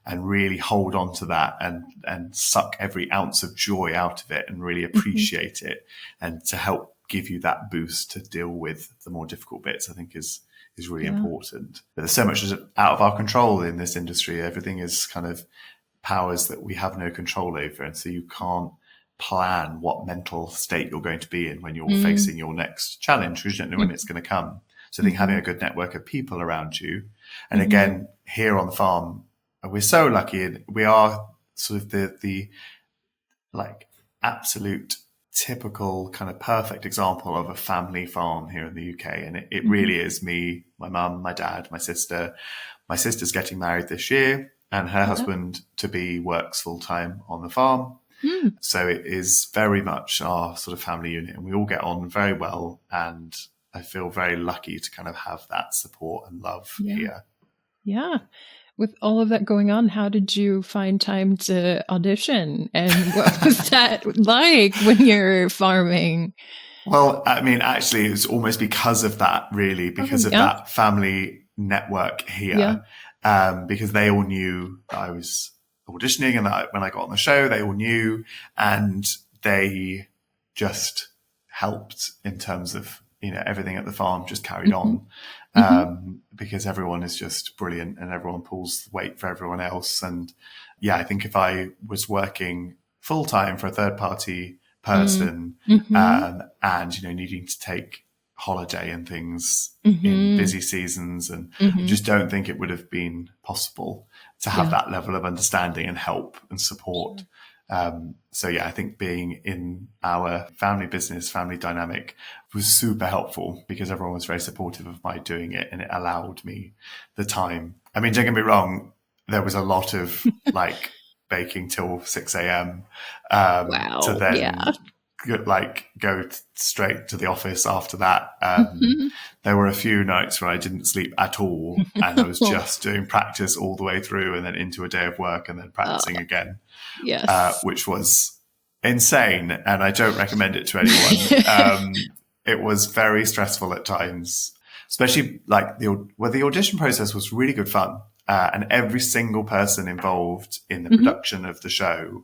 and really hold on to that and suck every ounce of joy out of it and really appreciate it, and to help give you that boost to deal with the more difficult bits, I think is really important. But there's so much out of our control in this industry. Everything is kind of powers that we have no control over. And so you can't plan what mental state you're going to be in when you're facing your next challenge, because you don't know when it's going to come. So I think having a good network of people around you And again, here on the farm, we're so lucky, and we are sort of the like absolute typical kind of perfect example of a family farm here in the UK. And it really is me, my mum, my dad, my sister. My sister's getting married this year, and her husband to-be works full-time on the farm. So it is very much our sort of family unit, and we all get on very well. And I feel very lucky to kind of have that support and love here. Yeah. With all of that going on, how did you find time to audition? And what was that like when you're farming? Well, I mean, actually, it was almost because of that, really, because of that family network here. Because they all knew that I was auditioning, and that when I got on the show, they all knew, and they just helped in terms of, you know, everything at the farm just carried on. Because everyone is just brilliant, and everyone pulls weight for everyone else. And yeah, I think if I was working full time for a third party person, and, you know, needing to take holiday and things in busy seasons, and I just don't think it would have been possible to have that level of understanding and help and support. So yeah, I think being in our family business, family dynamic was super helpful, because everyone was very supportive of my doing it, and it allowed me the time. I mean, don't get me wrong, there was a lot of like baking till 6 a.m. To then go straight to the office after that. There were a few nights where I didn't sleep at all, and I was just doing practice all the way through, and then into a day of work, and then practicing again. Which was insane, and I don't recommend it to anyone. It was very stressful at times, especially like the audition process was really good fun, and every single person involved in the production of the show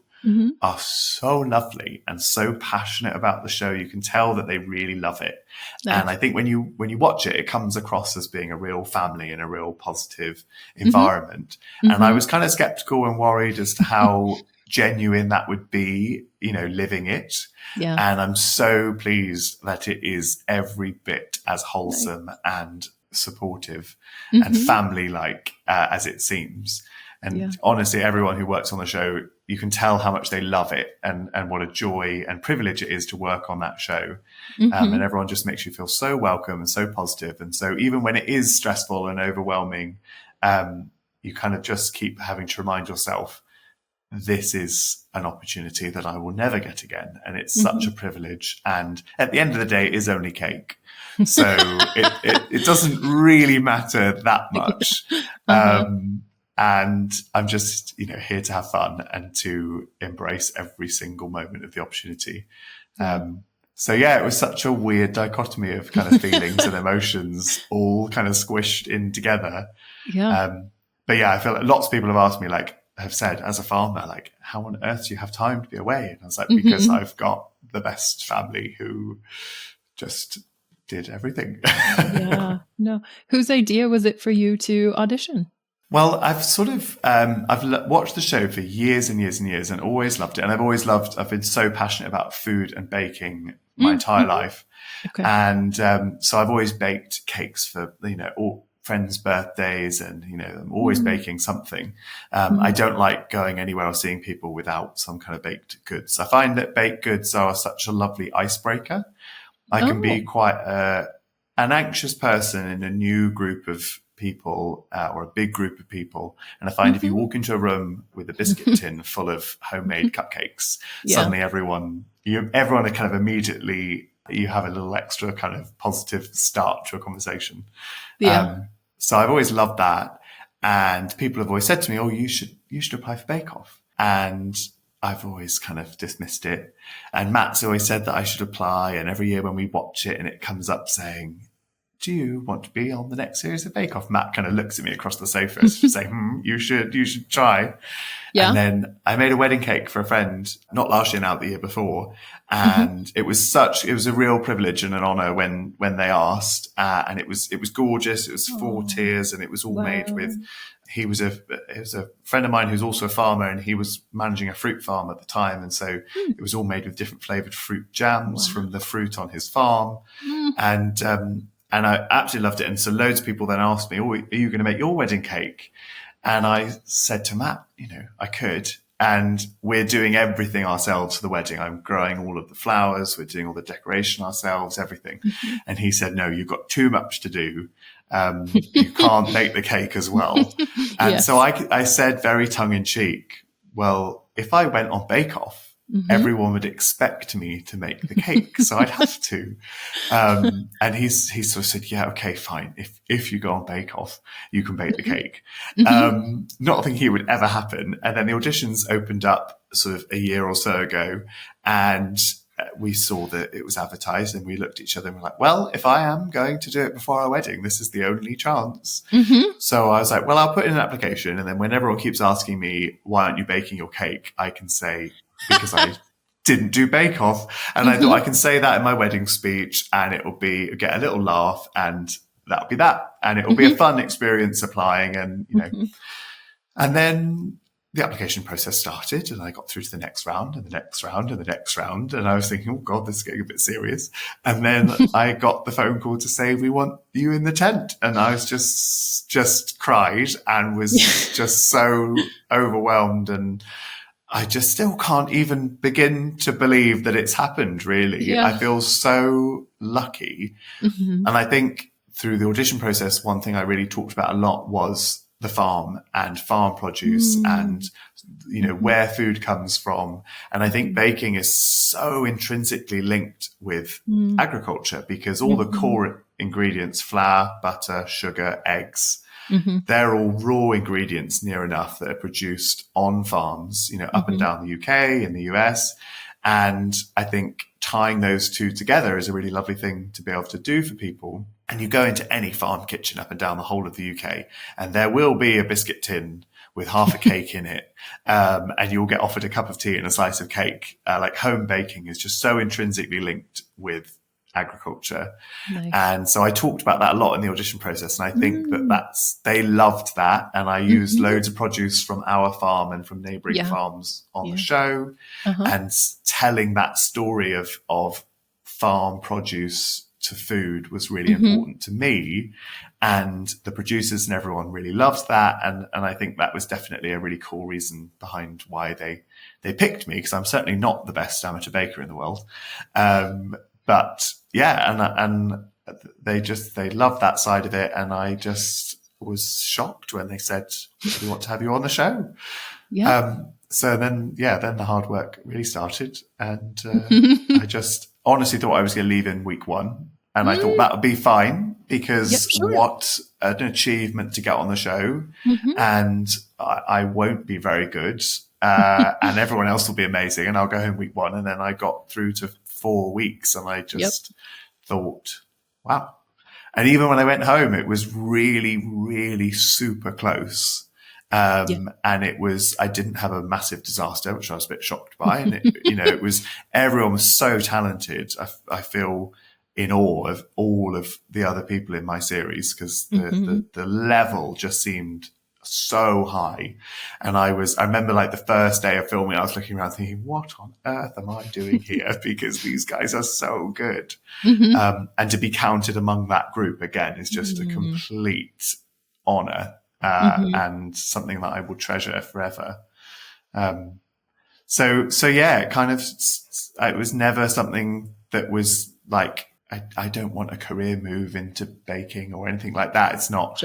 are so lovely and so passionate about the show. You can tell that they really love it. And I think when you watch it, it comes across as being a real family and a real positive environment. And I was kind of skeptical and worried as to how genuine that would be, you know, living it. And I'm so pleased that it is every bit as wholesome and supportive and family-like as it seems. And honestly, everyone who works on the show, you can tell how much they love it, and what a joy and privilege it is to work on that show. And everyone just makes you feel so welcome and so positive. And so even when it is stressful and overwhelming, you kind of just keep having to remind yourself, this is an opportunity that I will never get again. And it's such a privilege. And at the end of the day, it is only cake. So it doesn't really matter that much. And I'm just, you know, here to have fun and to embrace every single moment of the opportunity. So yeah, it was such a weird dichotomy of kind of feelings and emotions all kind of squished in together. But yeah, I feel like lots of people have asked me, like, have said, as a farmer, like, how on earth do you have time to be away? And I was like, because I've got the best family who just did everything. Whose idea was it for you to audition? Well, I've sort of, I've watched the show for years and years and years, and always loved it. And I've been so passionate about food and baking my entire life. And so I've always baked cakes for, you know, all friends' birthdays, and, you know, I'm always baking something. I don't like going anywhere or seeing people without some kind of baked goods. I find that baked goods are such a lovely icebreaker. I can be quite an anxious person in a new group of people, or a big group of people. And I find if you walk into a room with a biscuit tin full of homemade cupcakes, suddenly everyone are kind of immediately, you have a little extra kind of positive start to a conversation. So I've always loved that. And people have always said to me, oh, you should apply for Bake Off. And I've always kind of dismissed it. And Matt's always said that I should apply. And every year when we watch it and it comes up saying, do you want to be on the next series of Bake Off? Matt kind of looks at me across the sofa saying, you should try. And then I made a wedding cake for a friend, not last year, now the year before. And it was a real privilege and an honor when they asked. And it was gorgeous. It was 4 tiers, and it was all made with, it was a friend of mine who's also a farmer, and he was managing a fruit farm at the time. And so it was all made with different flavored fruit jams from the fruit on his farm. And I absolutely loved it. And so loads of people then asked me, oh, are you going to make your wedding cake? And I said to Matt, I could. And we're doing everything ourselves for the wedding. I'm growing all of the flowers. We're doing all the decoration ourselves, everything. Mm-hmm. And he said, no, you've got too much to do. You can't make the cake as well. And so I said very tongue in cheek, well, if I went on Bake Off, everyone would expect me to make the cake. So I'd have to. And he sort of said, yeah, okay, fine. If you go on Bake Off, you can bake the cake. Not thinking it would ever happen. And then the auditions opened up sort of a year or so ago, and we saw that it was advertised, and we looked at each other and were like, well, if I am going to do it before our wedding, this is the only chance. So I was like, well, I'll put in an application. And then when everyone keeps asking me, why aren't you baking your cake? I can say, because I didn't do Bake Off. And I thought I can say that in my wedding speech, and it'll get a little laugh, and that'll be that. And it'll be a fun experience applying, and, and then the application process started, and I got through to the next round and the next round and the next round. And I was thinking, oh God, this is getting a bit serious. And then I got the phone call to say, we want you in the tent. And I was just cried and was just so overwhelmed. And I just still can't even begin to believe that it's happened, really. Yeah. I feel so lucky. And I think through the audition process, one thing I really talked about a lot was the farm and farm produce and, where food comes from. And I think baking is so intrinsically linked with agriculture, because all the core ingredients, flour, butter, sugar, eggs, they're all raw ingredients near enough that are produced on farms, up and down the UK and the US. And I think tying those two together is a really lovely thing to be able to do for people. And you go into any farm kitchen up and down the whole of the UK, and there will be a biscuit tin with half a cake in it. And you'll get offered a cup of tea and a slice of cake. Like home baking is just so intrinsically linked with agriculture. Nice. And so I talked about that a lot in the audition process. And I think they loved that. And I used loads of produce from our farm and from neighboring farms on the show, and telling that story of farm produce to food was really important to me. And the producers and everyone really loved that. And I think that was definitely a really cool reason behind why they picked me, because I'm certainly not the best amateur baker in the world. But yeah, and they loved that side of it. And I just was shocked when they said, we want to have you on the show. Yeah. So then the hard work really started. And I just honestly thought I was going to leave in week 1. And I thought that would be fine, because what an achievement to get on the show. And I won't be very good. And everyone else will be amazing. And I'll go home week 1. And then I got through to 4 weeks, and I just thought, wow. And even when I went home, it was really, really super close. And I didn't have a massive disaster, which I was a bit shocked by. And it was, everyone was so talented. I feel in awe of all of the other people in my series, because the level just seemed so high. And I remember like the first day of filming, I was looking around thinking, what on earth am I doing here? Because these guys are so good. And to be counted among that group again is just a complete honor, and something that I will treasure forever. So yeah, it was never something that was like, I don't want a career move into baking or anything like that. It's not,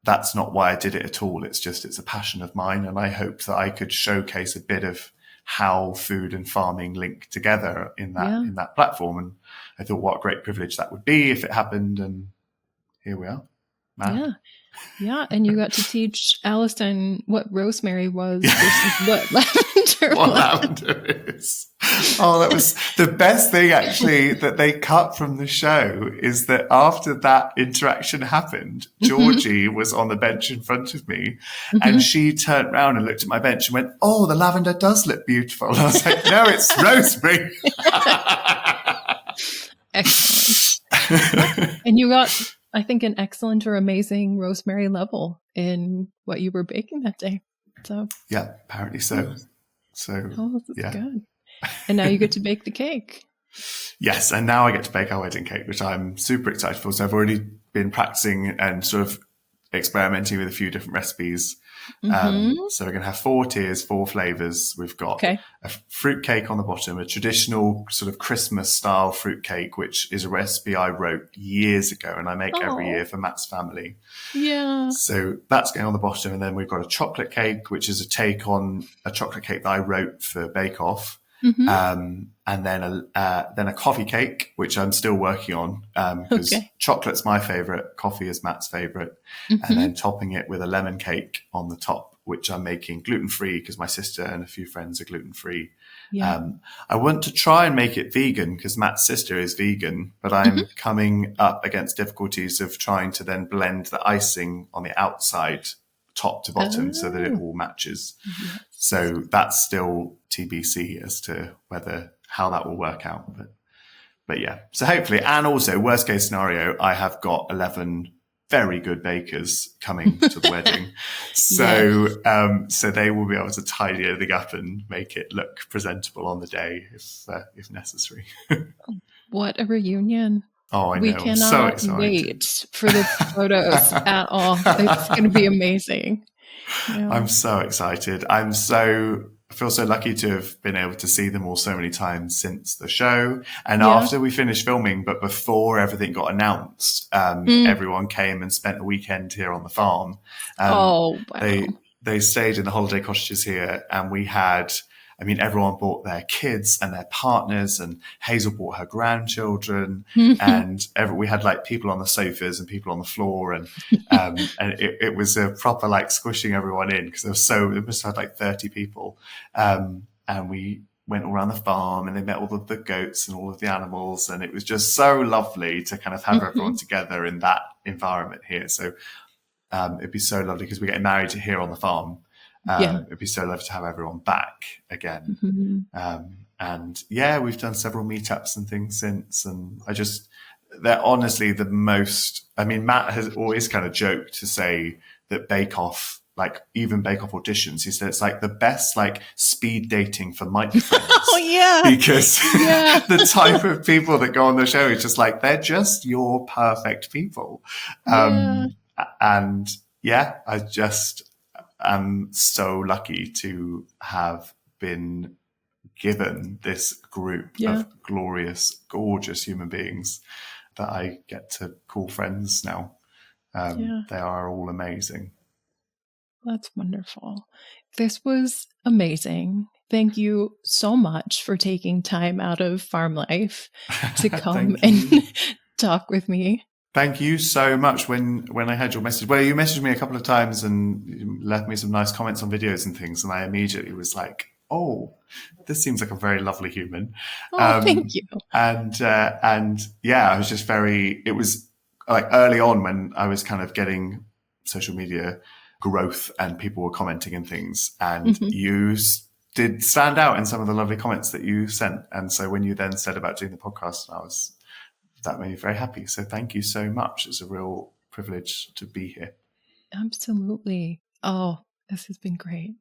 that's not why I did it at all. It's a passion of mine. And I hoped that I could showcase a bit of how food and farming link together in that platform. And I thought, what a great privilege that would be if it happened. And here we are. Man. Yeah. And you got to teach Alison what rosemary was versus what lavender what lavender is. Oh, that was the best thing actually that they cut from the show, is that after that interaction happened, Georgie was on the bench in front of me, and she turned around and looked at my bench and went, oh, the lavender does look beautiful. And I was like, no, it's rosemary. Excellent. And you got, I think, an excellent or amazing rosemary level in what you were baking that day. So yeah, apparently so. So that's good. And now you get to bake the cake. Yes, and now I get to bake our wedding cake, which I'm super excited for. So I've already been practicing and sort of experimenting with a few different recipes. So we're going to have 4 tiers, 4 flavors. We've got a fruit cake on the bottom, a traditional sort of Christmas style fruit cake, which is a recipe I wrote years ago and I make every year for Matt's family. Yeah. So that's going on the bottom. And then we've got a chocolate cake, which is a take on a chocolate cake that I wrote for Bake Off. And then a coffee cake, which I'm still working on, because chocolate's my favorite, coffee is Matt's favorite, and then topping it with a lemon cake on the top, which I'm making gluten-free because my sister and a few friends are gluten-free. Yeah. I want to try and make it vegan because Matt's sister is vegan, but I'm coming up against difficulties of trying to then blend the icing on the outside top to bottom so that it all matches. So that's still TBC as to how that will work out. But yeah, so hopefully, and also worst case scenario, I have got 11 very good bakers coming to the wedding. So, so they will be able to tidy everything up and make it look presentable on the day if necessary. What a reunion. Oh, I know. We cannot wait for the photos at all. It's going to be amazing. Yeah. I'm so excited. I feel so lucky to have been able to see them all so many times since the show. And after we finished filming, but before everything got announced, everyone came and spent a weekend here on the farm. Wow. They stayed in the holiday cottages here, and we had, everyone brought their kids and their partners, and Hazel brought her grandchildren, and we had like people on the sofas and people on the floor, and it was a proper like squishing everyone in because it must have had like 30 people, and we went all around the farm and they met all of the goats and all of the animals, and it was just so lovely to kind of have everyone together in that environment here. So it'd be so lovely because we're getting married here on the farm. It'd be so lovely to have everyone back again. And we've done several meetups and things since. And they're honestly the most, Matt has always kind of joked to say that Bake Off, like even Bake Off auditions, he said it's like the best like speed dating for microphones. Oh yeah. Because the type of people that go on the show is just like, they're just your perfect people. I'm so lucky to have been given this group of glorious, gorgeous human beings that I get to call friends now. They are all amazing. That's wonderful. This was amazing. Thank you so much for taking time out of farm life to come and talk with me. Thank you so much. When I had your message, you messaged me a couple of times and you left me some nice comments on videos and things, and I immediately was like, "Oh, this seems like a very lovely human." Oh, thank you. And I was just it was like early on when I was kind of getting social media growth and people were commenting and things, and you did stand out in some of the lovely comments that you sent. And so when you then said about doing the podcast, that made me very happy. So thank you so much. It's a real privilege to be here. Absolutely. Oh, this has been great.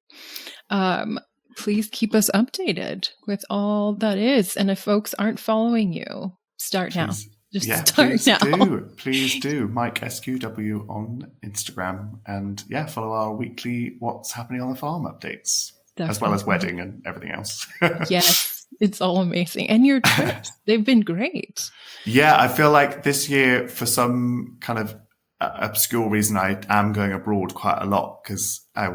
Please keep us updated with all that is. And if folks aren't following you, start now. Start now. Please do. Mike SQW on Instagram. And follow our weekly What's Happening on the Farm updates, as well as wedding and everything else. Yes. It's all amazing. And your trips, they've been great. Yeah, I feel like this year, for some kind of obscure reason, I am going abroad quite a lot because I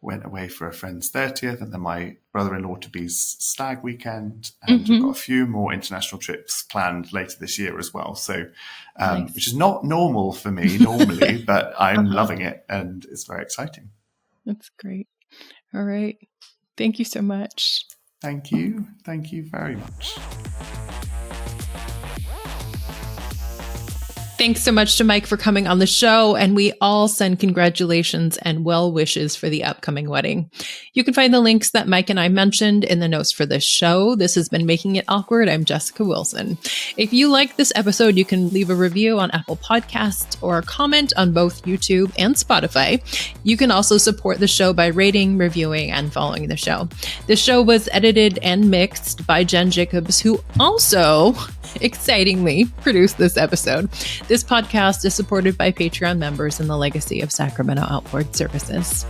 went away for a friend's 30th and then my brother-in-law to be's stag weekend. And we've got a few more international trips planned later this year as well. So, nice. Which is not normal for me normally, but I'm loving it and it's very exciting. That's great. All right. Thank you so much. Thank you. Thank you very much. Thanks so much to Mike for coming on the show, and we all send congratulations and well wishes for the upcoming wedding. You can find the links that Mike and I mentioned in the notes for this show. This has been Making It Awkward. I'm Jessica Wilson. If you like this episode, you can leave a review on Apple Podcasts or comment on both YouTube and Spotify. You can also support the show by rating, reviewing, and following the show. The show was edited and mixed by Jen Jacobs, who also excitingly produced this episode. This podcast is supported by Patreon members in the legacy of Sacramento Outboard Services.